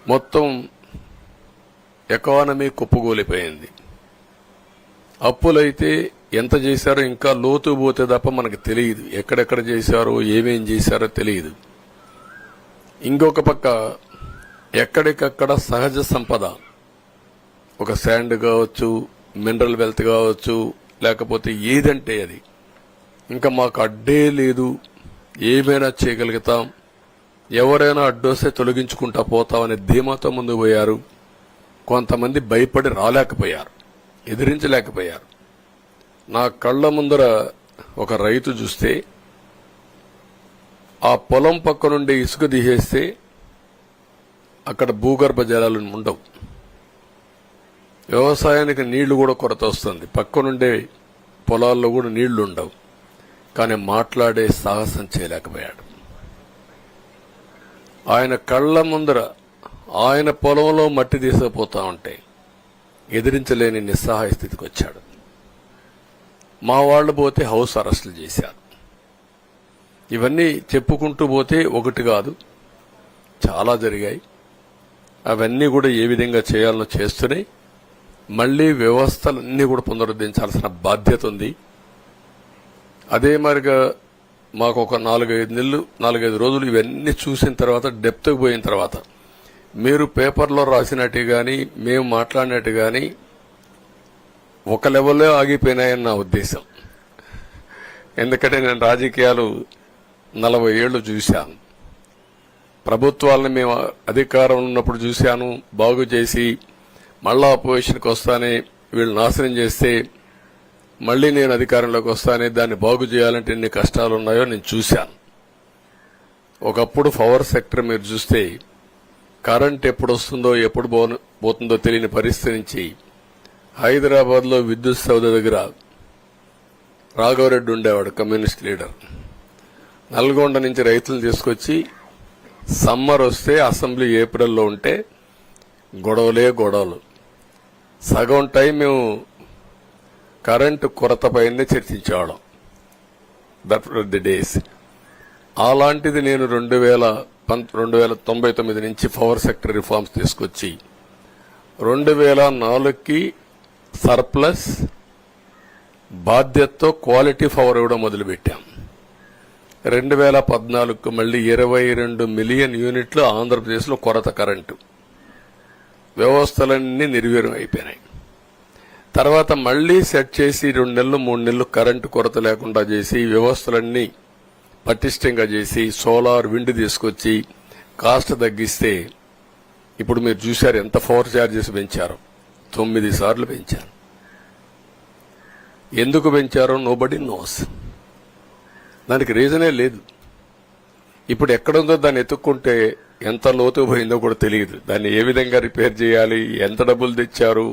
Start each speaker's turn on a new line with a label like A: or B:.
A: మొత్తం ఎకానమీ కుప్పగూలిపోయింది. అప్పులైతే ఎంత చేశారో ఇంకా లోతు పోతే తప్ప మనకు తెలియదు. ఎక్కడెక్కడ చేశారో ఏమేం చేశారో తెలియదు. ఇంకొక పక్క ఎక్కడికక్కడ సహజ సంపద, ఒక శాండ్ కావచ్చు, మినరల్ వెల్త్ కావచ్చు, లేకపోతే ఏదంటే అది, ఇంకా మాకు అడ్డే లేదు, ఏమైనా చేయగలుగుతాం, ఎవరైనా అడ్డొస్తే తొలగించుకుంటా పోతామనే ధీమాతో ముందుకు పోయారు. కొంతమంది భయపడి రాలేకపోయారు, ఎదిరించలేకపోయారు. నా కళ్ల ముందర ఒక రైతు చూస్తే ఆ పొలం పక్క నుండి ఇసుక తీసేస్తే అక్కడ భూగర్భ జలాలు ఉండవు. వ్యవసాయానికి నీళ్లు కూడా కొరత వస్తుంది. పక్క నుండే పొలాల్లో కూడా నీళ్లు ఉండవు. కానీ మాట్లాడే సాహసం చేయలేకపోయాడు. ఆయన కళ్ల ముందర ఆయన పొలంలో మట్టి తీసుకుపోతా ఉంటే ఎదిరించలేని నిస్సహాయ స్థితికి వచ్చాడు. మా వాళ్లు పోతే హౌస్ అరెస్టులు చేశారు. ఇవన్నీ చెప్పుకుంటూ పోతే ఒకటి కాదు, చాలా జరిగాయి. అవన్నీ కూడా ఏ విధంగా చేయాలో చేస్తున్నాయి. మళ్లీ వ్యవస్థలన్నీ కూడా పునరుద్ధరించాల్సిన బాధ్యత ఉంది. అదే మరిగా మాకు ఒక 4-5 రోజులు ఇవన్నీ చూసిన తర్వాత, డెప్త్కి పోయిన తర్వాత, మీరు పేపర్లో రాసినట్టు గాని మేము మాట్లాడినట్టు గాని ఒక లెవెల్లో ఆగిపోయినాయని నా ఉద్దేశం. ఎందుకంటే నేను రాజకీయాలు 40 ఏళ్లు చూశాను. ప్రభుత్వాలను మేము అధికారం ఉన్నప్పుడు చూశాను, బాగు చేసి మళ్ళా అపోజిషన్కి వస్తానే వీళ్ళు నాశనం చేస్తే మళ్లీ నేను అధికారంలోకి వస్తానే దాన్ని బాగు చేయాలంటే ఎన్ని కష్టాలు ఉన్నాయో నేను చూశాను. ఒకప్పుడు పవర్ సెక్టర్ మీరు చూస్తే కరెంట్ ఎప్పుడు వస్తుందో ఎప్పుడు పోతుందో తెలియని పరిస్థితి నుంచి హైదరాబాద్ లో విద్యుత్ సౌధ దగ్గర రాఘవరెడ్డి ఉండేవాడు, కమ్యూనిస్ట్ లీడర్. నల్గొండ నుంచి రైతులను తీసుకొచ్చి సమ్మర్ వస్తే అసెంబ్లీ ఏప్రిల్లో ఉంటే గొడవలు. సగం టైం మేము కరెంటు కొరత పైనే చర్చించేవాళ్ళం. That were the days. అలాంటిది నేను 1999 నుంచి పవర్ సెక్టర్ రిఫార్మ్స్ తీసుకొచ్చి 2004కి సర్ప్లస్ బాధ్యతతో క్వాలిటీ పవర్ ఇవ్వడం మొదలుపెట్టాం. 2014కు మళ్లీ 22 మిలియన్ యూనిట్లు ఆంధ్రప్రదేశ్లో కొరత కరెంటు. వ్యవస్థలన్నీ నిర్వీర్యం అయిపోయినాయి. తర్వాత మళ్లీ సెట్ చేసి 2 నెలలు 3 నెలలు కరెంటు కొరత లేకుండా చేసి వ్యవస్థలన్నీ పటిష్టంగా చేసి సోలార్, విండ్ తీసుకొచ్చి కాస్ట్ తగ్గిస్తే ఇప్పుడు మీరు చూశారు ఎంత పవర్ ఛార్జెస్ పెంచారో. 9 సార్లు పెంచారు. ఎందుకు పెంచారో నోబడీ నోస్. దానికి రీజనే లేదు. ఇప్పుడు ఎక్కడుందో దాన్ని ఎత్తుక్కుంటే ఎంత లోతు పోయిందో కూడా తెలియదు. దాన్ని ఏ విధంగా రిపేర్ చేయాలి, ఎంత డబ్బులు తెచ్చారు,